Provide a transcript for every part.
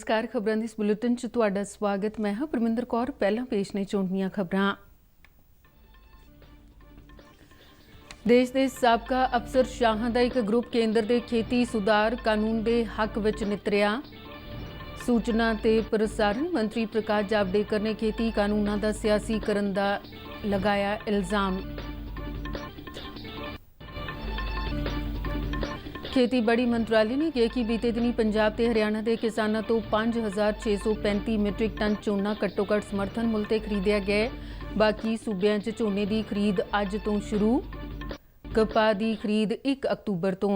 नमस्कार। खबरां दी इस बुलेटिन च तुहाडा स्वागत। मैं हां परमिंदर कौर। पहलां पेश ने चोणवीआं खबरां। देश के साबका अफसर शाहां दा एक ग्रुप केंद्र के खेती सुधार कानून के हक विच नितरिया। सूचना ते प्रसारण मंत्री प्रकाश जावड़ेकर ने खेती कानूनां दा सियासीकरण दा लगाया इल्जाम। खेतीबाड़ी मंत्रालय ने कहा कि बीते दिनी पंजाब ते हरियाणा के किसानों तो 5,635 मीट्रिक टन झोना घट्टो घट्ट समर्थन मुल ते खरीदिया गया। बाकी सूबਿਆਂ 'ਚ ਝੋਨੇ की खरीद अज तो शुरू। कपाह की खरीद 1 अक्तूबर तो।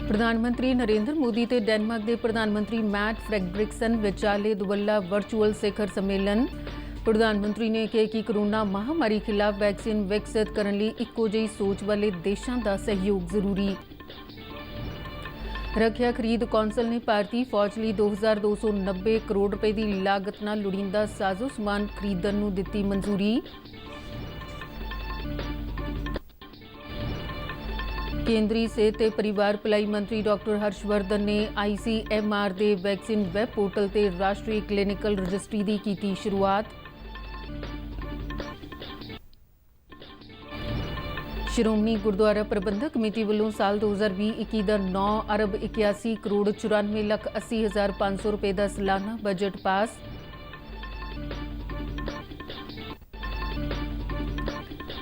प्रधानमंत्री नरेंद्र मोदी ते डेनमार्क के प्रधानमंत्री मैट फ्रैडरिक्सन विचाले दुबला वर्चुअल शिखर सम्मेलन। प्रधानमंत्री ने कहा कि कोरोना महामारी खिलाफ वैक्सीन विकसित करने लिए इक्को जी सोच वाले देशों का सहयोग जरूरी। रक्षा खरीद कौंसल ने भारतीय फौज लिए 2,290 करोड़ रुपए की लागत नाल लोड़ींदा साजो समान खरीदण नूं दित्ती मंजूरी। केंद्रीय सेहत ते परिवार भलाई मंत्री डॉक्टर हर्षवर्धन ने ICMR के वैक्सीन वैब पोर्टल ते राष्ट्रीय क्लीनिकल रजिस्ट्री की कीती शुरुआत। श्रोमणी गुरुद्वारा प्रबंधक कमेटी वालों साल 2020-21 का 9 अरब 81 करोड़ 94,80,500 रुपए का सालाना बजट पास।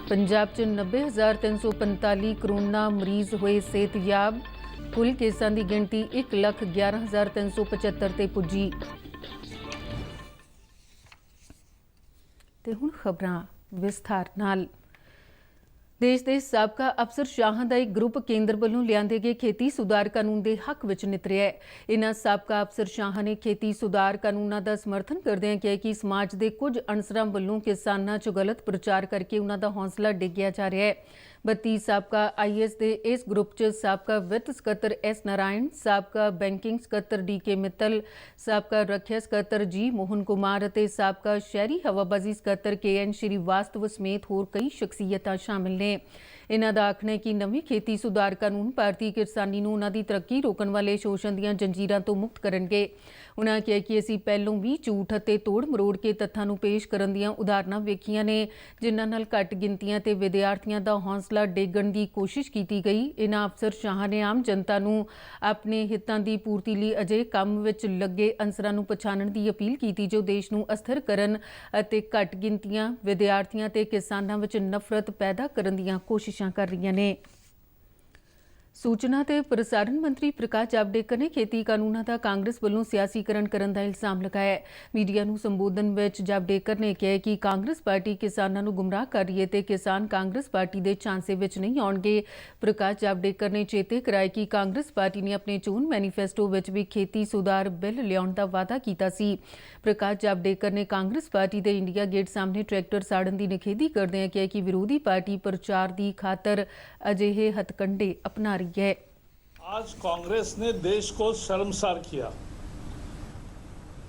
पंजाब च 90,345 कोरोना मरीज हुए सेहतयाब। कुल केसां की गिनती 1,11,375 ते पुजी। ते हुण खबरां विस्तार नाल। देश के साबका अफसर शाहां दा एक ग्रुप केंद्र वालों लिआंदे गए खेती सुधार कानून के हक विच नितरिया है। इन्हां साबका अफसर शाहां ने खेती सुधार कानूनां दा समर्थन करदिआं कहा कि समाज के कुछ अनसरां वालों किसानां च गलत प्रचार करके उन्हां दा हौसला डिग्गिया जा रहा है। 32 साबका IAS के इस ग्रुप च साबका वित्त सकत्तर S नारायण, साबका बैंकिंग सकत्तर DK मित्तल, साबका रखिया सकत्तर G मोहन कुमार और साबका शहरी हवाबाजी सकत्तर KN श्रीवास्तव समेत होर कई शख्सियतां शामिल ने। इन्हां दा आखना है कि नवीं खेती सुधार कानून भारतीय किसानी नूं उन्हां दी तरक्की रोकण वाले शोषण दीआं जंजीरां तो मुक्त करनगे। उन्हां कहा कि असीं पहलों भी झूठ अते तोड़ मरोड़ के तत्थां नूं पेश करन दीआं उदाहरणां वेखीआं ने जिन्हां नाल घट गिनतियां ते विद्यार्थियों का हौसला डेगण की कोशिश की गई। इन्हां अफसर शाह ने आम जनता नूं अपने हितां की पूर्ति लई अजे काम विच लगे अंसरां नूं पछाणन की अपील की जो देश नूं अस्थिर करन अते घट गिनतियां विद्यार्थियों ते किसानां विच नफरत पैदा करन दीआं कोशिशां कर रही ने। सूचना ते प्रसारण मंत्री प्रकाश जावड़ेकर ने खेती कानूनां दा कांग्रेस वालों सियासीकरण करन दा इल्जाम लगाया। मीडिया नूं संबोधन विच जावड़ेकर ने कहा कि कांग्रेस पार्टी किसानां नूं गुमराह कर रही है ते किसान कांग्रेस पार्टी दे झांसे विच नहीं आउणगे। प्रकाश जावड़ेकर ने चेते कराया कि कांग्रेस पार्टी ने अपने चोण मैनीफेस्टो विच भी खेती सुधार बिल लियाउण दा वादा कीता सी। प्रकाश जावड़ेकर ने कांग्रेस पार्टी दे इंडिया गेट सामने ट्रैक्टर साड़न की निखेधी करदिआं कहा कि विरोधी पार्टी प्रचार की खातर अजिहे हथकंडे अपना रही है। आज कांग्रेस ने देश को शर्मसार किया।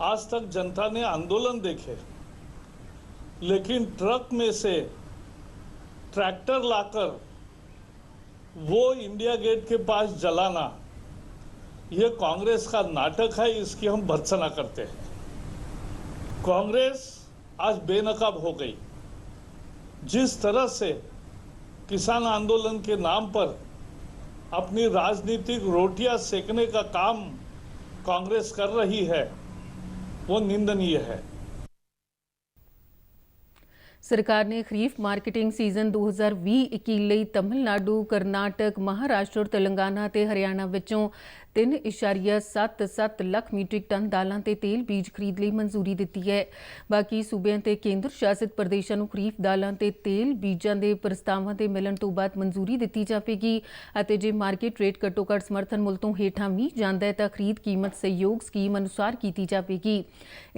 आज तक जनता ने आंदोलन देखे, लेकिन ट्रक में से ट्रैक्टर लाकर वो इंडिया गेट के पास जलाना, ये कांग्रेस का नाटक है। इसकी हम भर्त्सना करते हैं। कांग्रेस आज बेनकाब हो गई। जिस तरह से किसान आंदोलन के नाम पर अपनी राजनीतिक रोटियां सेकने का काम कांग्रेस कर रही है, वो निंदनीय है। सरकार ने खरीफ मार्केटिंग सीजन 2020-21 ਲਈ तमिलनाडु, कर्नाटक, महाराष्ट्र और तेलंगाना ते हरियाणा विचों 3.77 ਲੱਖ मीट्रिक टन दालों ते तेल बीज खरीद ਲਈ मंजूरी दी है। बाकी सूबਿਆਂ ਤੇ ਕੇਂਦਰ ਸ਼ਾਸਿਤ ਪ੍ਰਦੇਸ਼ਾਂ ਨੂੰ ਖਰੀਫ ਦਾਲਾਂ ਤੇ ਤੇਲ ਬੀਜਾਂ ਦੇ ਪ੍ਰਸਤਾਵਾਂ ਦੇ ਮਿਲਣ ਤੋਂ ਬਾਅਦ ਮੰਜ਼ੂਰੀ ਦਿੱਤੀ ਜਾਵੇਗੀ ਅਤੇ ਜੇ ਮਾਰਕੀਟ ਰੇਟ ਘੱਟੋ ਘੱਟ ਸਮਰਥਨ ਮੁੱਲ ਤੋਂ ਹੇਠਾਂ ਵੀ ਜਾਂਦਾ ਹੈ ਤਾਂ ਖਰੀਦ ਕੀਮਤ ਸਹਿਯੋਗ ਸਕੀਮ ਅਨੁਸਾਰ ਕੀਤੀ ਜਾਵੇਗੀ।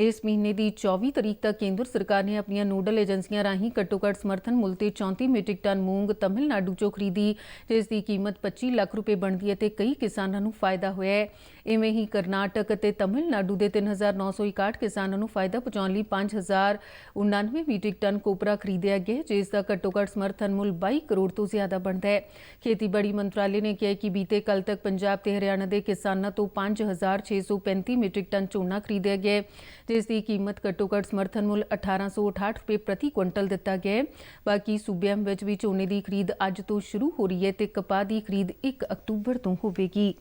ਇਸ ਮਹੀਨੇ ਦੀ 24 ਤਰੀਕ ਤੱਕ ਕੇਂਦਰ ਸਰਕਾਰ ਨੇ ਆਪਣੀਆਂ ਨੋਡਲ ਏਜੰਸੀਆਂ ਰਾਹੀਂ ਘੱਟੋ ਘੱਟ ਸਮਰਥਨ ਮੁੱਲ ਤੇ 34 मीट्रिक टन मूंग तमिलनाडु चों खरीदी जिस की कीमत 25 ਲੱਖ रुपए बनती है ਤੇ कई किसानों ਨੂੰ फायदा ਫਾਇਦਾ ਹੋਇਆ ਹੈ। ਇਵੇਂ ਹੀ ਕਰਨਾਟਕ ਅਤੇ ਤਮਿਲਨਾਡੂ ਦੇ 3961 ਕਿਸਾਨਾਂ ਨੂੰ ਫਾਇਦਾ ਪਹੁੰਚਾਉਣ ਲਈ 5099 ਮੀਟ੍ਰਿਕ ਟਨ ਕੋਪਰਾ ਖਰੀਦਿਆ ਗਿਆ, ਜਿਸ ਦਾ ਘੱਟੋ-ਘੱਟ ਸਮਰਥਨ ਮੁੱਲ 22 ਕਰੋੜ ਤੋਂ ਜ਼ਿਆਦਾ ਬਣਦਾ ਹੈ। ਖੇਤੀਬਾੜੀ ਮੰਤਰਾਲੇ ਨੇ ਕਿਹਾ ਕਿ ਬੀਤੇ ਕੱਲ ਤੱਕ ਪੰਜਾਬ ਤੇ ਹਰਿਆਣਾ ਦੇ ਕਿਸਾਨਾਂ ਤੋਂ 5635 ਮੀਟ੍ਰਿਕ ਟਨ ਝੋਨਾ ਖਰੀਦਿਆ ਗਿਆ, ਜਿਸ ਦੀ ਕੀਮਤ ਘੱਟੋ-ਘੱਟ ਸਮਰਥਨ ਮੁੱਲ 1868 ਰੁਪਏ ਪ੍ਰਤੀ ਕੁਇੰਟਲ ਦਿੱਤਾ ਗਿਆ ਹੈ। ਬਾਕੀ ਸੂਬਿਆਂ ਵਿੱਚ ਵੀ ਝੋਨੇ ਦੀ ਖਰੀਦ ਅੱਜ ਤੋਂ ਸ਼ੁਰੂ ਹੋ ਰਹੀ ਹੈ ਤੇ ਕਪਾਹ ਦੀ ਖਰੀਦ 1 ਅਕਤੂਬਰ ਤੋਂ ਹੋਵੇਗੀ।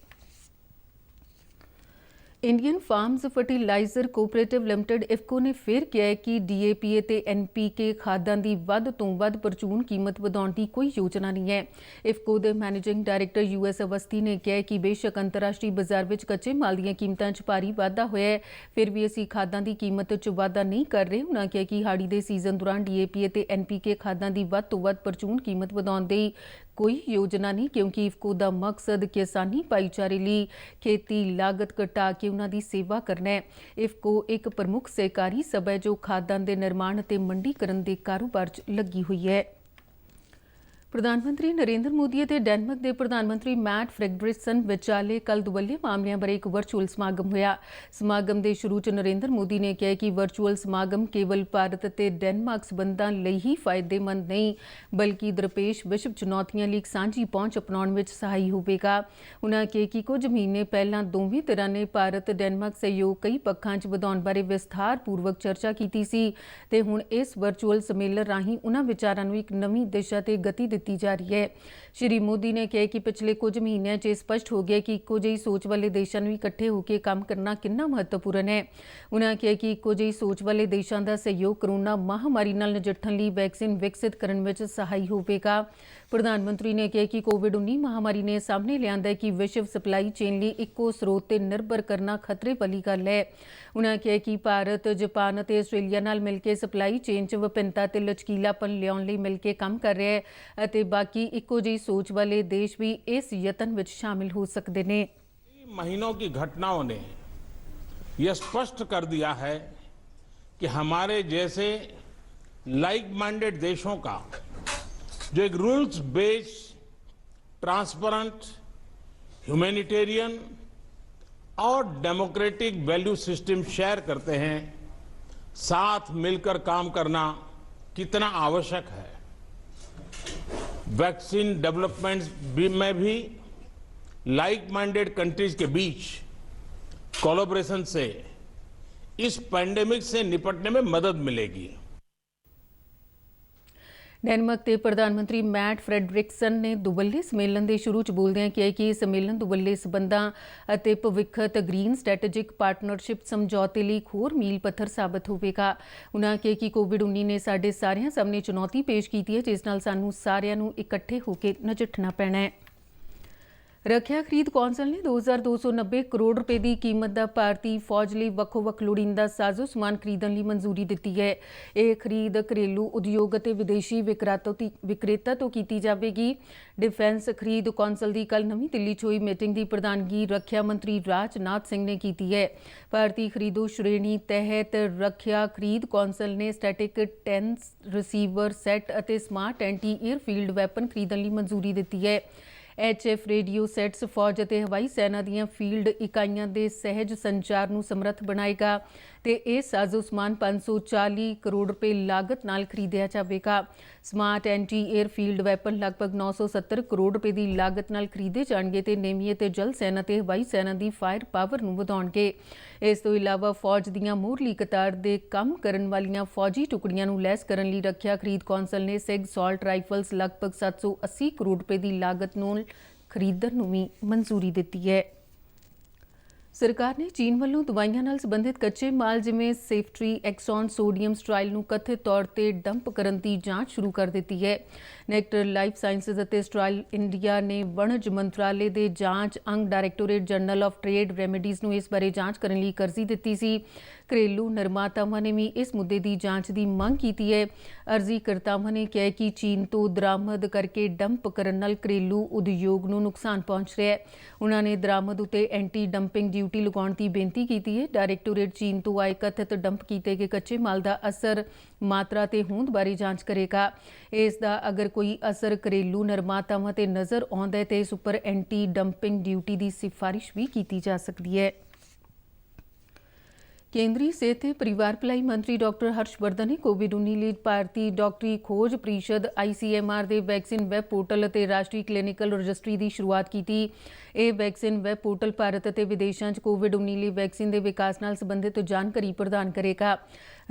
Indian farmers fertiliser cooperative limited IFFCO ਨੇ ਫਿਰ ਕਿਹਾ ਹੈ ਕਿ ਡੀਏਪੀ ਤੇ ਐਨਪੀਕੇ ਖਾਦਾਂ ਦੀ ਵੱਧ ਤੋਂ ਵੱਧ ਪ੍ਰਚੂਨ ਕੀਮਤ ਵਧਾਉਣ ਦੀ ਕੋਈ ਯੋਜਨਾ ਨਹੀਂ ਹੈ। ਇਫਕੋ ਦੇ ਮੈਨੇਜਿੰਗ ਡਾਇਰੈਕਟਰ ਯੂਐਸ ਅਵਸਥੀ ਨੇ ਕਿਹਾ ਕਿ ਬੇਸ਼ੱਕ ਅੰਤਰਰਾਸ਼ਟਰੀ ਬਾਜ਼ਾਰ ਵਿੱਚ ਕੱਚੇ ਮਾਲ ਦੀਆਂ ਕੀਮਤਾਂ 'ਚ ਭਾਰੀ ਵਾਧਾ ਹੋਇਆ ਹੈ, ਫਿਰ ਵੀ ਅਸੀਂ ਖਾਦਾਂ ਦੀ ਕੀਮਤ 'ਚ ਵਾਧਾ ਨਹੀਂ ਕਰ ਰਹੇ। ਉਨ੍ਹਾਂ ਕਿਹਾ ਕਿ ਹਾੜੀ ਦੇ ਸੀਜ਼ਨ ਦੌਰਾਨ ਡੀਏਪੀ ਤੇ ਐਨਪੀਕੇ ਖਾਦਾਂ ਦੀ ਵੱਧ ਤੋਂ ਵੱਧ ਪ੍ਰਚੂਨ ਕੀਮਤ ਵਧਾਉਣ ਦੀ ਕੋਈ ਯੋਜਨਾ ਨਹੀਂ, ਕਿਉਂਕਿ ਇਫਕੋ ਦਾ ਮਕਸਦ ਕਿਸਾਨੀ ਭਾਈਚਾਰੇ ਲਈ ਖੇਤੀ ਲਾਗਤ ਘਟਾ ਕੇ ਉਨ੍ਹਾਂ ਦੀ ਸੇਵਾ ਕਰਨਾ ਹੈ। ਇਫਕੋ ਇੱਕ ਪ੍ਰਮੁੱਖ ਸਹਿਕਾਰੀ ਸਭਾ ਹੈ ਜੋ ਖਾਦਾਂ ਦੇ ਨਿਰਮਾਣ ਅਤੇ ਮੰਡੀਕਰਨ ਦੇ ਕਾਰੋਬਾਰ 'ਚ ਲੱਗੀ ਹੋਈ ਹੈ। ਪ੍ਰਧਾਨ ਮੰਤਰੀ ਨਰਿੰਦਰ ਮੋਦੀ ਅਤੇ ਡੈਨਮਾਰਕ ਦੇ ਪ੍ਰਧਾਨ ਮੰਤਰੀ ਮੈਟ ਫ੍ਰੈਡਰਿਕਸਨ ਵਿਚਾਲੇ ਕੱਲ ਦੁਵੱਲੇ ਮਾਮਲਿਆਂ ਬਾਰੇ ਇੱਕ ਵਰਚੁਅਲ ਸਮਾਗਮ ਹੋਇਆ। ਸਮਾਗਮ ਦੇ ਸ਼ੁਰੂ 'ਚ ਨਰਿੰਦਰ ਮੋਦੀ ਨੇ ਕਿਹਾ ਕਿ ਵਰਚੁਅਲ ਸਮਾਗਮ ਕੇਵਲ ਭਾਰਤ ਅਤੇ ਡੈਨਮਾਰਕ ਸਬੰਧਾਂ ਲਈ ਹੀ ਫਾਇਦੇਮੰਦ ਨਹੀਂ, ਬਲਕਿ ਦਰਪੇਸ਼ ਵਿਸ਼ਵ ਚੁਣੌਤੀਆਂ ਲਈ ਇੱਕ ਸਾਂਝੀ ਪਹੁੰਚ ਅਪਣਾਉਣ ਵਿੱਚ ਸਹਾਈ ਹੋਵੇਗਾ। ਉਨ੍ਹਾਂ ਕਿਹਾ ਕਿ ਕੁਝ ਮਹੀਨੇ ਪਹਿਲਾਂ ਦੋਵੇਂ ਧਿਰਾਂ ਨੇ ਭਾਰਤ ਡੈਨਮਾਰਕ ਸਹਿਯੋਗ ਕਈ ਪੱਖਾਂ 'ਚ ਵਧਾਉਣ ਬਾਰੇ ਵਿਸਥਾਰਪੂਰਵਕ ਚਰਚਾ ਕੀਤੀ ਸੀ ਤੇ ਹੁਣ ਇਸ ਵਰਚੁਅਲ ਸੰਮੇਲਨ ਰਾਹੀਂ ਉਨ੍ਹਾਂ ਵਿਚਾਰਾਂ ਨੂੰ ਇੱਕ ਨਵੀਂ ਦਿਸ਼ਾ ਤੇ ਗਤੀ ਦਿੱਤੀ ਜਾ ਰਹੀ ਹੈ। ਸ਼੍ਰੀ ਮੋਦੀ ਨੇ ਕਿਹਾ ਕਿ ਪਿਛਲੇ ਕੁਝ ਮਹੀਨਿਆਂ 'ਚ ਸਪਸ਼ਟ ਹੋ ਗਿਆ ਕਿ ਇੱਕੋ ਜਿਹੀ ਸੋਚ ਵਾਲੇ ਦੇਸ਼ਾਂ ਨੂੰ ਇਕੱਠੇ ਹੋ ਕੇ ਕੰਮ ਕਰਨਾ ਕਿੰਨਾ ਮਹੱਤਵਪੂਰਨ ਹੈ। ਉਨ੍ਹਾਂ ਕਿਹਾ ਕਿ ਇੱਕੋ ਜਿਹੀ ਸੋਚ ਵਾਲੇ ਦੇਸ਼ਾਂ ਦਾ ਸਹਿਯੋਗ ਕਰੋਨਾ ਮਹਾਮਾਰੀ ਨਾਲ ਨਜਿੱਠਣ ਲਈ ਵੈਕਸੀਨ ਵਿਕਸਿਤ ਕਰਨ ਵਿੱਚ ਸਹਾਈ ਹੋਵੇਗਾ। ਪ੍ਰਧਾਨ ਮੰਤਰੀ ਨੇ ਕਿਹਾ ਕਿ ਕੋਵਿਡ-19 ਮਹਾਮਾਰੀ ਨੇ ਸਾਹਮਣੇ ਲਿਆਂਦਾ ਹੈ ਕਿ ਵਿਸ਼ਵ ਸਪਲਾਈ ਚੇਨ ਲਈ ਇੱਕੋ ਸਰੋਤ ਤੇ ਨਿਰਭਰ ਕਰਨਾ ਖਤਰੇ ਵਾਲੀ ਗੱਲ ਹੈ। ਉਨ੍ਹਾਂ ਕਿਹਾ ਕਿ ਭਾਰਤ, ਜਾਪਾਨ ਅਤੇ ਆਸਟ੍ਰੇਲੀਆ ਨਾਲ ਮਿਲ ਕੇ ਸਪਲਾਈ ਚੇਨ 'ਚ ਵਿਭਿੰਨਤਾ ਤੇ ਲਚਕੀਲਾਪਨ ਲਿਆਉਣ ਲਈ ਮਿਲ ਕੇ ਕੰਮ ਕਰ ਰਿਹਾ ਹੈ ਅਤੇ ਬਾਕੀ ਇੱਕੋ ਜਿਹੀ सोच वाले देश भी इस यत्न में शामिल हो सकते हैं। महीनों की घटनाओं ने यह स्पष्ट कर दिया है कि हमारे जैसे लाइक माइंडेड देशों का जो एक रूल्स बेस्ड, ट्रांसपेरेंट, ह्यूमैनिटेरियन और डेमोक्रेटिक वैल्यू सिस्टम शेयर करते हैं, साथ मिलकर काम करना कितना आवश्यक है। वैक्सीन डेवलपमेंट में भी लाइक माइंडेड कंट्रीज के बीच कोलैबोरेशन से इस पैंडेमिक से निपटने में मदद मिलेगी। ਡੈਨਮਾਰਕ ਦੇ ਪ੍ਰਧਾਨ ਮੰਤਰੀ ਮੈਟ ਫ੍ਰੈਡਰਿਕਸਨ ਨੇ ਦੁਵੱਲੇ ਸੰਮੇਲਨ ਦੇ ਸ਼ੁਰੂ 'ਚ ਬੋਲਦਿਆਂ ਕਿਹਾ ਕਿ ਇਹ ਸੰਮੇਲਨ ਦੁਵੱਲੇ ਸਬੰਧਾਂ ਅਤੇ ਭਵਿੱਖਤ ਗ੍ਰੀਨ ਸਟ੍ਰੈਟੇਜਿਕ ਪਾਰਟਨਰਸ਼ਿਪ ਸਮਝੌਤੇ ਲਈ ਇੱਕ ਹੋਰ ਮੀਲ ਪੱਥਰ ਸਾਬਤ ਹੋਵੇਗਾ। ਉਨ੍ਹਾਂ ਕਿਹਾ ਕਿ ਕੋਵਿਡ-19 ਨੇ ਸਾਡੇ ਸਾਰਿਆਂ ਸਾਹਮਣੇ ਚੁਣੌਤੀ ਪੇਸ਼ ਕੀਤੀ ਹੈ, ਜਿਸ ਨਾਲ ਸਾਨੂੰ ਸਾਰਿਆਂ ਨੂੰ ਇਕੱਠੇ ਹੋ ਕੇ ਨਜਿੱਠਣਾ ਪੈਣਾ ਹੈ। ਰੱਖਿਆ ਖਰੀਦ ਕੌਂਸਲ ਨੇ 2290 ਕਰੋੜ ਰੁਪਏ ਦੀ ਕੀਮਤ ਦਾ ਭਾਰਤੀ ਫੌਜ ਲਈ ਵੱਖੋ-ਵੱਖ ਲੋੜੀਂਦਾ ਸਾਜ਼ੋ ਸਮਾਨ ਖਰੀਦਣ ਲਈ ਮਨਜ਼ੂਰੀ ਦਿੱਤੀ ਹੈ। ਇਹ ਖਰੀਦ ਘਰੇਲੂ ਉਦਯੋਗ ਅਤੇ ਵਿਦੇਸ਼ੀ ਵਿਕਰੇਤਾ ਤੋਂ ਕੀਤੀ ਜਾਵੇਗੀ। ਡਿਫੈਂਸ ਖਰੀਦ ਕੌਂਸਲ ਦੀ ਕੱਲ ਨਵੀਂ ਦਿੱਲੀ 'ਚ ਹੋਈ ਮੀਟਿੰਗ ਦੀ ਪ੍ਰਧਾਨਗੀ ਰੱਖਿਆ ਮੰਤਰੀ ਰਾਜਨਾਥ ਸਿੰਘ ਨੇ ਕੀਤੀ ਹੈ। ਭਾਰਤੀ ਖਰੀਦੋ ਸ਼੍ਰੇਣੀ ਤਹਿਤ ਰੱਖਿਆ ਖਰੀਦ ਕੌਂਸਲ ਨੇ ਸਟੈਟਿਕ 10 ਰਿਸੀਵਰ ਸੈੱਟ ਅਤੇ ਸਮਾਰਟ ਐਂਟੀ ਏਅਰਫੀਲਡ ਵੈਪਨ ਖਰੀਦਣ ਲਈ ਮਨਜ਼ੂਰੀ ਦਿੱਤੀ ਹੈ। HF ਰੇਡੀਓ ਸੈਟਸ ਫੌਜ ਅਤੇ ਹਵਾਈ ਸੈਨਾ ਦੀਆਂ ਫੀਲਡ ਇਕਾਈਆਂ ਦੇ ਸਹਿਜ ਸੰਚਾਰ ਨੂੰ ਸਮਰੱਥ ਬਣਾਏਗਾ ਤੇ ਇਹ ਸਾਜ਼ੋ ਸਮਾਨ 540 ਕਰੋੜ ਰੁਪਏ ਲਾਗਤ ਨਾਲ ਖਰੀਦਿਆ ਜਾਵੇਗਾ। Smart anti air field weapon ਲਗਭਗ 970 ਕਰੋੜ ਰੁਪਏ ਦੀ ਲਾਗਤ ਨਾਲ ਖਰੀਦੇ ਜਾਣਗੇ ਤੇ ਨੇਵੀ ਅਤੇ ਜਲ ਸੈਨਾ ਤੇ ਹਵਾਈ ਸੈਨਾ ਦੀ ਫਾਇਰ ਪਾਵਰ ਨੂੰ ਵਧਾਉਣਗੇ। ਇਸ ਤੋਂ ਇਲਾਵਾ ਫੌਜ ਦੀਆਂ ਮੋਹਰਲੀ ਕਤਾਰ ਦੇ ਕੰਮ ਕਰਨ ਵਾਲੀਆਂ ਫੌਜੀ ਟੁਕੜੀਆਂ ਨੂੰ ਲੈਸ ਕਰਨ ਲਈ ਰੱਖਿਆ ਖਰੀਦ ਕੌਂਸਲ ਨੇ ਸਿਗ ਸਾਲਟ ਰਾਈਫਲਸ ਲਗਭਗ 780 ਕਰੋੜ ਰੁਪਏ ਦੀ ਲਾਗਤ ਨਾਲ ਖਰੀਦਣ ਨੂੰ ਵੀ ਮਨਜ਼ੂਰੀ ਦਿੱਤੀ ਹੈ। ਸਰਕਾਰ ਨੇ ਚੀਨ ਵੱਲੋਂ ਦਵਾਈਆਂ ਨਾਲ ਸੰਬੰਧਿਤ ਕੱਚੇ ਮਾਲ ਜਿਵੇਂ ਸੇਫਟਰੀ ਐਕਸੋਨ ਸੋਡੀਅਮ ਸਟਰਾਇਲ ਨੂੰ ਕਥਿਤ ਤੌਰ ਤੇ ਡੰਪ ਕਰਨ ਦੀ ਜਾਂਚ ਸ਼ੁਰੂ ਕਰ ਦਿੱਤੀ ਹੈ। ਨੈਕਟਰ ਲਾਈਫ ਸਾਇੰਸਜ਼ ਅਤੇ ਸਟਰਾਇਲ ਇੰਡੀਆ ਨੇ ਵਣਜ ਮੰਤਰਾਲੇ ਦੇ ਜਾਂਚ ਅੰਗ directorate general of trade remedies ਨੂੰ ਇਸ ਬਾਰੇ ਜਾਂਚ ਕਰਨ ਲਈ ਇੱਕ ਅਰਜ਼ੀ ਦਿੱਤੀ ਸੀ। ਘਰੇਲੂ ਨਿਰਮਾਤਾਵਾਂ ਨੇ ਵੀ ਇਸ ਮੁੱਦੇ ਦੀ ਜਾਂਚ ਦੀ ਮੰਗ ਕੀਤੀ ਹੈ। ਅਰਜ਼ੀਕਰਤਾਵਾਂ ਨੇ ਕਿਹਾ ਕਿ ਚੀਨ ਤੋਂ ਦਰਾਮਦ ਕਰਕੇ ਡੰਪ ਕਰਨ ਨਾਲ ਘਰੇਲੂ ਉਦਯੋਗ ਨੂੰ ਨੁਕਸਾਨ ਪਹੁੰਚ ਰਿਹਾ ਹੈ। ਉਨ੍ਹਾਂ ਨੇ ਦਰਾਮਦ ਉੱਤੇ ਐਂਟੀ ਡੰਪਿੰਗ ਡਿਊਟੀ ਲਗਾਉਣ ਦੀ ਬੇਨਤੀ ਕੀਤੀ ਹੈ। ਡਾਇਰੈਕਟੋਰੇਟ ਚੀਨ ਤੋਂ ਆਏ ਕਥਿਤ ਡੰਪ ਕੀਤੇ ਗਏ ਕੱਚੇ ਮਾਲ ਦਾ ਅਸਰ, ਮਾਤਰਾ ਤੇ ਹੋਂਦ ਬਾਰੇ ਜਾਂਚ ਕਰੇਗਾ। ਇਸ ਦਾ ਅਗਰ ਕੋਈ ਅਸਰ ਘਰੇਲੂ ਨਿਰਮਾਤਾਵਾਂ ਤੇ ਨਜ਼ਰ ਆਉਂਦਾ ਹੈ ਤੇ ਇਸ ਉੱਪਰ ਐਂਟੀ ਡੰਪਿੰਗ ਡਿਊਟੀ ਦੀ ਸਿਫਾਰਿਸ਼ ਵੀ ਕੀਤੀ ਜਾ ਸਕਦੀ ਹੈ। ਕੇਂਦਰੀ ਸਿਹਤ ਤੇ ਪਰਿਵਾਰ ਭਲਾਈ ਮੰਤਰੀ ਡਾਕਟਰ ਹਰਸ਼ਵਰਧਨ ਨੇ ਕੋਵਿਡ-19 ਲਈ ਭਾਰਤੀ ਡਾਕਟਰੀ ਖੋਜ ਪ੍ਰੀਸ਼ਦ ICMR ਦੇ ਵੈਕਸੀਨ ਵੈਬ ਪੋਰਟਲ ਅਤੇ ਰਾਸ਼ਟਰੀ ਕਲੀਨਿਕਲ ਰਜਿਸਟਰੀ ਦੀ ਸ਼ੁਰੂਆਤ ਕੀਤੀ। ਇਹ ਵੈਕਸੀਨ ਵੈਬ ਪੋਰਟਲ ਭਾਰਤ ਅਤੇ ਵਿਦੇਸ਼ਾਂ 'ਚ ਕੋਵਿਡ-19 ਲਈ ਵੈਕਸੀਨ ਦੇ ਵਿਕਾਸ ਨਾਲ ਸੰਬੰਧਿਤ ਜਾਣਕਾਰੀ ਪ੍ਰਦਾਨ ਕਰੇਗਾ।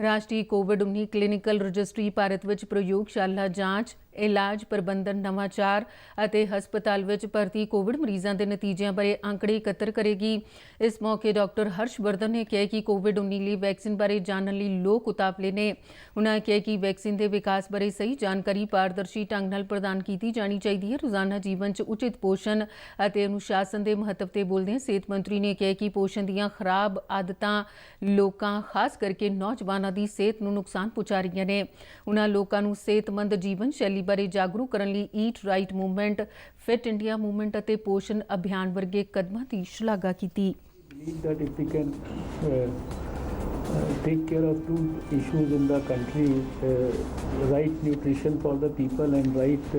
ਰਾਸ਼ਟਰੀ ਕੋਵਿਡ-19 ਕਲੀਨਿਕਲ ਰਜਿਸਟਰੀ ਭਾਰਤ ਵਿੱਚ ਪ੍ਰਯੋਗਸ਼ਾਲਾ ਜਾਂਚ, ਇਲਾਜ ਪ੍ਰਬੰਧਨ, ਨਵਾਚਾਰ ਅਤੇ ਹਸਪਤਾਲ ਵਿੱਚ ਭਰਤੀ ਕੋਵਿਡ ਮਰੀਜ਼ਾਂ ਦੇ ਨਤੀਜਿਆਂ ਬਾਰੇ ਅੰਕੜੇ ਇਕੱਤਰ ਕਰੇਗੀ। ਇਸ ਮੌਕੇ ਡਾਕਟਰ ਹਰਸ਼ਵਰਧਨ ਨੇ ਕਿਹਾ ਕਿ ਕੋਵਿਡ-19 ਲਈ ਵੈਕਸੀਨ ਬਾਰੇ ਜਾਣਨ ਲਈ ਲੋਕ ਉਤਾਵਲੇ ਨੇ। ਉਨ੍ਹਾਂ ਕਿਹਾ ਕਿ ਵੈਕਸੀਨ ਦੇ ਵਿਕਾਸ ਬਾਰੇ ਸਹੀ ਜਾਣਕਾਰੀ ਪਾਰਦਰਸ਼ੀ ਢੰਗ ਨਾਲ ਪ੍ਰਦਾਨ ਕੀਤੀ ਜਾਣੀ ਚਾਹੀਦੀ ਹੈ। ਰੋਜ਼ਾਨਾ ਜੀਵਨ 'ਚ ਉਚਿਤ ਪੋਸ਼ਣ ਅਤੇ ਅਨੁਸ਼ਾਸਨ ਦੇ ਮਹੱਤਵ ਤੇ ਬੋਲਦਿਆਂ ਸਿਹਤ ਮੰਤਰੀ ਨੇ ਕਿਹਾ ਕਿ ਪੋਸ਼ਣ ਦੀਆਂ ਖਰਾਬ ਆਦਤਾਂ ਲੋਕਾਂ, ਖਾਸ ਕਰਕੇ ਨੌਜਵਾਨਾਂ ਦੀ ਸਿਹਤ ਨੂੰ ਨੁਕਸਾਨ ਪਹੁੰਚਾ ਰਹੀਆਂ ਨੇ। ਉਨ੍ਹਾਂ ਲੋਕਾਂ ਨੂੰ ਸਿਹਤਮੰਦ ਜੀਵਨ ਸ਼ੈਲੀ ਬਾਰੇ ਜਾਗਰੂਕ ਕਰਨ ਲਈ eat right movement, fit India movement ਅਤੇ ਪੋਸ਼ਣ ਅਭਿਆਨ ਵਰਗੇ ਕਦਮਾਂ ਦੀ ਸ਼ਲਾਘਾ ਕੀਤੀ। Take care of two issues in the country, right nutrition for the people and right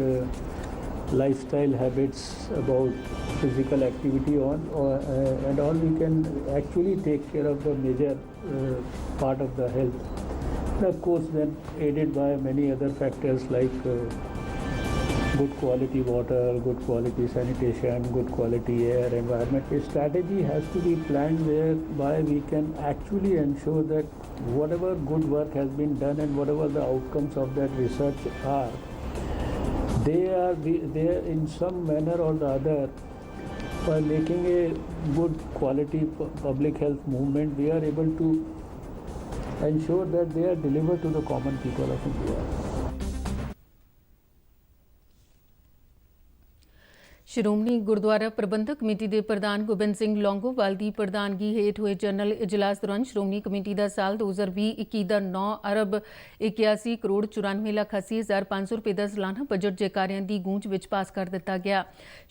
lifestyle habits about physical activity and all, we can actually take care of the major part of the health. And of course then aided by many other factors like good quality water, good quality sanitation, good quality air, environment. A strategy has to be planned whereby we can actually ensure that whatever good work has been done and whatever the outcomes of that research are, they are in some manner or the other, by making a good quality public health movement, we are able to ensure that they are delivered to the common people of India. Shiromani Gurdwara Parbandhak committee ਦੇ ਪ੍ਰਧਾਨ ਗੋਬਿੰਦ ਸਿੰਘ ਲੌਂਗੋਵਾਲ ਦੀ ਪ੍ਰਧਾਨਗੀ ਹੇਠ ਹੋਏ general ਇਜਲਾਸ ਦੌਰਾਨ Shiromani committee ਦਾ ਸਾਲ 2020-21 ਦਾ 9 ਅਰਬ 81 ਕਰੋੜ 94 ਲੱਖ 80 ਹਜ਼ਾਰ 500 ਰੁਪਏ ਦਾ ਸਾਲਾਨਾ ਬਜਟ ਜੈਕਾਰਿਆਂ ਦੀ ਗੂੰਜ ਵਿੱਚ ਪਾਸ ਕਰ ਦਿੱਤਾ ਗਿਆ।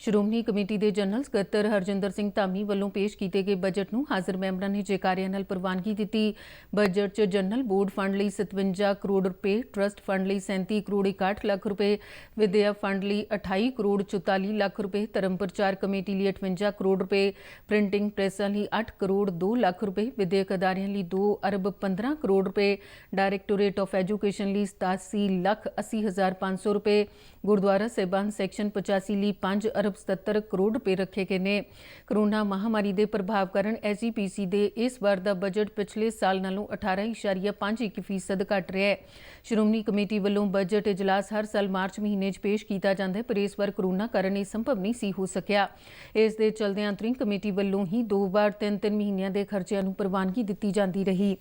ਸ਼੍ਰੋਮਣੀ ਕਮੇਟੀ ਦੇ ਜਨਰਲ ਸਕੱਤਰ ਹਰਜਿੰਦਰ ਸਿੰਘ ਧਾਮੀ ਵੱਲੋਂ ਪੇਸ਼ ਕੀਤੇ ਗਏ ਬਜਟ ਨੂੰ ਹਾਜ਼ਰ ਮੈਂਬਰਾਂ ਨੇ ਜੈਕਾਰਿਆਂ ਨਾਲ ਪ੍ਰਵਾਨਗੀ ਦਿੱਤੀ। ਬਜਟ 'ਚ ਜਨਰਲ ਬੋਰਡ ਫੰਡ ਲਈ 57 ਕਰੋੜ ਰੁਪਏ, ਟਰਸਟ ਫੰਡ ਲਈ 37 ਕਰੋੜ 61 ਲੱਖ ਰੁਪਏ, ਵਿਦਿਆ ਫੰਡ ਲਈ 28 ਕਰੋੜ 44 ਲੱਖ ਰੁਪਏ, ਧਰਮ ਪ੍ਰਚਾਰ ਕਮੇਟੀ ਲਈ 58 ਕਰੋੜ ਰੁਪਏ, ਪ੍ਰਿੰਟਿੰਗ ਪ੍ਰੈਸਾਂ ਲਈ 8 ਕਰੋੜ 2 ਲੱਖ ਰੁਪਏ, ਵਿਦਿਅਕ ਅਦਾਰਿਆਂ ਲਈ 2 ਅਰਬ 15 ਕਰੋੜ ਰੁਪਏ, ਡਾਇਰੈਕਟੋਰੇਟ ਆਫ ਐਜੂਕੇਸ਼ਨ ਲਈ 87 ਲੱਖ 80 ਹਜ਼ਾਰ 500 ਰੁਪਏ, ਗੁਰਦੁਆਰਾ ਸਾਹਿਬਾਨ ਸੈਕਸ਼ਨ 85 ਲਈ 5 ਅਰਬ 77 ਕਰੋੜ ਰੁਪਏ ਰੱਖੇ ਗਏ ਨੇ। ਕਰੋਨਾ ਮਹਾਮਾਰੀ ਦੇ ਪ੍ਰਭਾਵ ਕਾਰਨ SGPC ਦੇ ਇਸ ਵਾਰ ਦਾ ਬਜਟ ਪਿਛਲੇ ਸਾਲ ਨਾਲੋਂ 18.51% ਘੱਟ ਰਿਹਾ ਹੈ। ਸ਼੍ਰੋਮਣੀ ਕਮੇਟੀ ਵੱਲੋਂ ਬਜਟ ਇਜਲਾਸ ਹਰ ਸਾਲ ਮਾਰਚ ਮਹੀਨੇ 'ਚ ਪੇਸ਼ ਕੀਤਾ ਜਾਂਦਾ ਹੈ, ਪਰ ਇਸ ਵਾਰ ਕਰੋਨਾ ਕਾਰਨ ਇਹ ਸੰਭਵ ਨਹੀਂ ਸੀ ਹੋ ਸਕਿਆ। ਇਸ ਦੇ ਚਲਦਿਆਂ ਅੰਤਰਿਮ ਕਮੇਟੀ ਵੱਲੋਂ ਹੀ 2 ਵਾਰ 3-3 ਮਹੀਨਿਆਂ ਦੇ ਖਰਚਿਆਂ ਨੂੰ ਪ੍ਰਵਾਨਗੀ ਦਿੱਤੀ ਜਾਂਦੀ ਰਹੀ।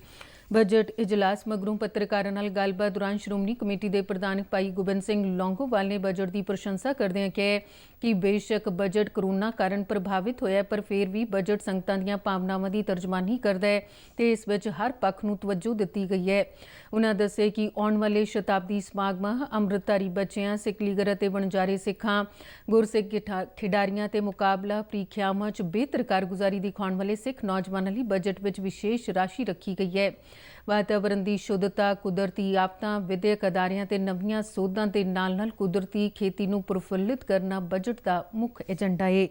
ਬਜਟ ਇਜਲਾਸ ਮਗਰੋਂ ਪੱਤਰਕਾਰਾਂ ਨਾਲ ਗੱਲਬਾਤ ਦੌਰਾਨ ਸ਼੍ਰੋਮਣੀ ਕਮੇਟੀ ਦੇ ਪ੍ਰਧਾਨ ਭਾਈ ਗੋਬਿੰਦ ਸਿੰਘ ਲੌਂਗੋਵਾਲ ਨੇ ਬਜਟ ਦੀ ਪ੍ਰਸ਼ੰਸਾ ਕਰਦਿਆਂ ਕਿਹਾ ਕਿ ਬੇਸ਼ੱਕ ਬਜਟ ਕਰੋਨਾ ਕਾਰਨ ਪ੍ਰਭਾਵਿਤ ਹੋਇਆ, ਪਰ ਫਿਰ ਵੀ ਬਜਟ ਸੰਗਤਾਂ ਦੀਆਂ ਭਾਵਨਾਵਾਂ ਦੀ ਤਰਜਮਾਨੀ ਕਰਦਾ ਹੈ ਤੇ ਇਸ ਵਿੱਚ ਹਰ ਪੱਖ ਨੂੰ ਤਵੱਜੋ ਦਿੱਤੀ ਗਈ ਹੈ। ਉਨ੍ਹਾਂ ਦੱਸਿਆ ਕਿ ਆਉਣ ਵਾਲੇ ਸ਼ਤਾਬਦੀ ਸਮਾਗਮਾਂ, ਅੰਮ੍ਰਿਤਧਾਰੀ ਬੱਚਿਆਂ, ਸਿੱਖ ਲੀਡਰ ਅਤੇ ਵਣਜਾਰੇ ਸਿੱਖਾਂ, ਗੁਰਸਿੱਖ ਖਿਡਾਰੀਆਂ ਤੇ ਮੁਕਾਬਲਾ ਪ੍ਰੀਖਿਆਵਾਂ 'ਚ ਬਿਹਤਰ ਕਾਰਗੁਜ਼ਾਰੀ ਦਿਖਾਉਣ ਵਾਲੇ ਸਿੱਖ ਨੌਜਵਾਨਾਂ ਲਈ ਬਜਟ ਵਿੱਚ ਵਿਸ਼ੇਸ਼ ਰਾਸ਼ੀ ਰੱਖੀ ਗਈ ਹੈ। ਵਾਤਾਵਰਨ ਦੀ ਸ਼ੁੱਧਤਾ, ਕੁਦਰਤੀ ਆਫਤਾਂ, ਵਿਦਿਅਕ ਅਦਾਰਿਆਂ ਤੇ ਨਵੀਆਂ ਸੋਧਾਂ ਦੇ ਨਾਲ-ਨਾਲ ਕੁਦਰਤੀ ਖੇਤੀ ਨੂੰ ਪ੍ਰਫੁੱਲਿਤ ਕਰਨਾ ਬਜਟ ਦਾ ਮੁੱਖ ਏਜੰਡਾ ਹੈ।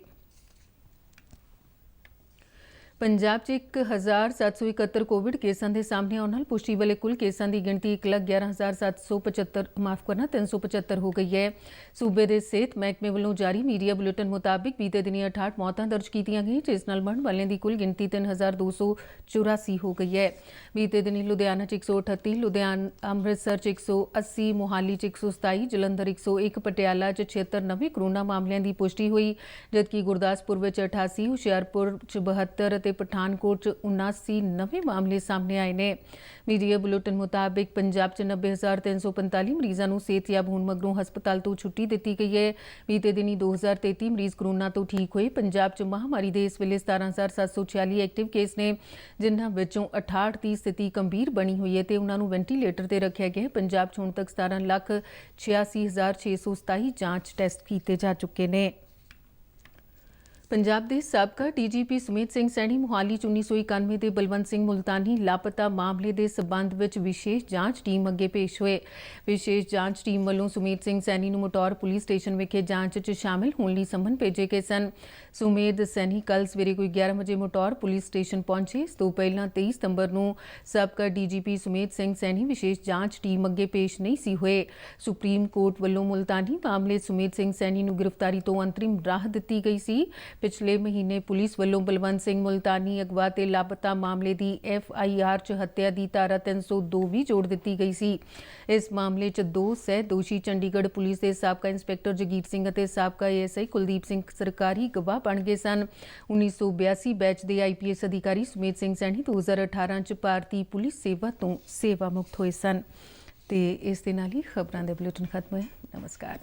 ਪੰਜਾਬ 'ਚ 1771 ਕੋਵਿਡ ਕੇਸਾਂ ਦੇ ਸਾਹਮਣੇ ਆਉਣ ਨਾਲ ਪੁਸ਼ਟੀ ਵਾਲੇ ਕੁੱਲ ਕੇਸਾਂ ਦੀ ਗਿਣਤੀ 1,11,775 ਹੋ ਗਈ ਹੈ। ਸੂਬੇ ਦੇ ਸਿਹਤ ਮਹਿਕਮੇ ਵੱਲੋਂ ਜਾਰੀ ਮੀਡੀਆ ਬੁਲੇਟਿਨ ਮੁਤਾਬਿਕ ਬੀਤੇ ਦਿਨੀ 68 ਮੌਤਾਂ ਦਰਜ ਕੀਤੀਆਂ ਗਈਆਂ, ਜਿਸ ਨਾਲ ਮਰਨ ਵਾਲਿਆਂ ਦੀ ਕੁੱਲ ਗਿਣਤੀ 3,284 ਹੋ ਗਈ ਹੈ। ਬੀਤੇ ਦਿਨੀ ਲੁਧਿਆਣਾ 'ਚ 138, ਅੰਮ੍ਰਿਤਸਰ 'ਚ 180, ਮੋਹਾਲੀ 'ਚ 127, ਜਲੰਧਰ 101, ਪਟਿਆਲਾ 'ਚ 76 ਨਵੇਂ ਕਰੋਨਾ ਮਾਮਲਿਆਂ ਦੀ ਪੁਸ਼ਟੀ ਹੋਈ, ਜਦਕਿ ਗੁਰਦਾਸਪੁਰ ਵਿੱਚ 88, ਹੁਸ਼ਿਆਰਪੁਰ 'ਚ 72 ਅਤੇ ਤੇ ਪਠਾਨਕੋਟ 'ਚ 79 ਨਵੇਂ ਮਾਮਲੇ ਸਾਹਮਣੇ ਆਏ ਨੇ। ਮੀਡੀਆ ਬੁਲੇਟਿਨ ਮੁਤਾਬਿਕ ਪੰਜਾਬ 'ਚ 90,345 ਮਰੀਜ਼ਾਂ ਨੂੰ ਸਿਹਤਯਾਬ ਹੋਣ ਮਗਰੋਂ ਹਸਪਤਾਲ ਤੋਂ ਛੁੱਟੀ ਦਿੱਤੀ ਗਈ ਹੈ। ਬੀਤੇ ਦਿਨੀ 2033 ਮਰੀਜ਼ ਕੋਰੋਨਾ ਤੋਂ ਠੀਕ ਹੋਏ। ਪੰਜਾਬ 'ਚ ਮਹਾਮਾਰੀ ਦੇ ਇਸ ਵੇਲੇ 17,746 ਐਕਟਿਵ ਕੇਸ ਨੇ, ਜਿਨ੍ਹਾਂ ਵਿੱਚੋਂ 68 ਦੀ ਸਥਿਤੀ ਗੰਭੀਰ ਬਣੀ ਹੋਈ ਹੈ ਤੇ ਉਹਨਾਂ ਨੂੰ ਵੈਂਟੀਲੇਟਰ ਤੇ ਰੱਖਿਆ ਗਿਆ ਹੈ। ਪੰਜਾਬ 'ਚ ਹੁਣ ਤੱਕ 17,86,627 ਜਾਂਚ ਟੈਸਟ ਕੀਤੇ ਜਾ ਚੁੱਕੇ ਨੇ। ਪੰਜਾਬ ਦੇ ਸਾਬਕਾ ਡੀਜੀਪੀ ਸੁਮੇਧ ਸਿੰਘ ਸੈਣੀ ਮੁਹਾਲੀ 'ਚ 1991 ਦੇ ਬਲਵੰਤ ਸਿੰਘ ਮੁਲਤਾਨੀ ਲਾਪਤਾ ਮਾਮਲੇ ਦੇ ਸਬੰਧ ਵਿੱਚ ਵਿਸ਼ੇਸ਼ ਜਾਂਚ ਟੀਮ ਅੱਗੇ ਪੇਸ਼ ਹੋਏ। ਵਿਸ਼ੇਸ਼ ਜਾਂਚ ਟੀਮ ਵੱਲੋਂ ਸੁਮੇਧ ਸਿੰਘ ਸੈਣੀ ਨੂੰ ਮਟੌਰ ਪੁਲਿਸ ਸਟੇਸ਼ਨ ਵਿਖੇ ਜਾਂਚ 'ਚ ਸ਼ਾਮਲ ਹੋਣ ਲਈ ਸੰਮਨ ਭੇਜੇ ਗਏ ਸਨ। ਸੁਮੇਧ ਸੈਣੀ ਕੱਲ੍ਹ ਸਵੇਰੇ ਕੋਈ 11 ਵਜੇ ਮਟੌਰ ਪੁਲਿਸ ਸਟੇਸ਼ਨ ਪਹੁੰਚੇ। ਇਸ ਤੋਂ ਪਹਿਲਾਂ 23 ਸਤੰਬਰ ਨੂੰ ਸਾਬਕਾ ਡੀਜੀਪੀ ਸੁਮੇਧ ਸਿੰਘ ਸੈਣੀ ਵਿਸ਼ੇਸ਼ ਜਾਂਚ ਟੀਮ ਅੱਗੇ ਪੇਸ਼ ਨਹੀਂ ਸੀ ਹੋਏ। ਸੁਪਰੀਮ ਕੋਰਟ ਵੱਲੋਂ ਮੁਲਤਾਨੀ ਮਾਮਲੇ ਸੁਮੇਧ ਸਿੰਘ ਸੈਣੀ ਨੂੰ ਗ੍ਰਿਫਤਾਰੀ ਤੋਂ ਅੰਤਰਿਮ ਰਾਹ ਦਿੱਤੀ ਗਈ ਸੀ। ਪਿਛਲੇ ਮਹੀਨੇ ਪੁਲਿਸ ਵੱਲੋਂ ਬਲਵੰਤ ਸਿੰਘ ਮੁਲਤਾਨੀ ਅਗਵਾ ਤੇ ਲਾਪਤਾ ਮਾਮਲੇ ਦੀ FIR 'ਚ ਹੱਤਿਆ ਦੀ ਧਾਰਾ 302 ਵੀ ਜੋੜ ਦਿੱਤੀ ਗਈ ਸੀ। ਇਸ ਮਾਮਲੇ 'ਚ 2 ਸਹਿ ਦੋਸ਼ੀ ਚੰਡੀਗੜ੍ਹ ਪੁਲਿਸ ਦੇ ਸਾਬਕਾ ਇੰਸਪੈਕਟਰ ਜਗੀਰ ਸਿੰਘ ਅਤੇ ਸਾਬਕਾ ASI ਕੁਲਦੀਪ ਸਿੰਘ ਸਰਕਾਰੀ ਗਵਾਹ ਬਣ ਗਏ ਸਨ। 1982 ਬੈਚ ਦੇ IPS ਅਧਿਕਾਰੀ ਸੁਮੇਧ ਸਿੰਘ ਸੈਣੀ 2018 'ਚ ਭਾਰਤੀ ਪੁਲਿਸ ਸੇਵਾ ਤੋਂ ਸੇਵਾ ਮੁਕਤ ਹੋਏ ਸਨ। ਤੇ ਇਸ ਦੇ ਨਾਲ ਹੀ ਖਬਰਾਂ ਦੇ ਬੁਲੇਟਿਨ ਖਤਮ ਹੋਇਆ। ਨਮਸਕਾਰ।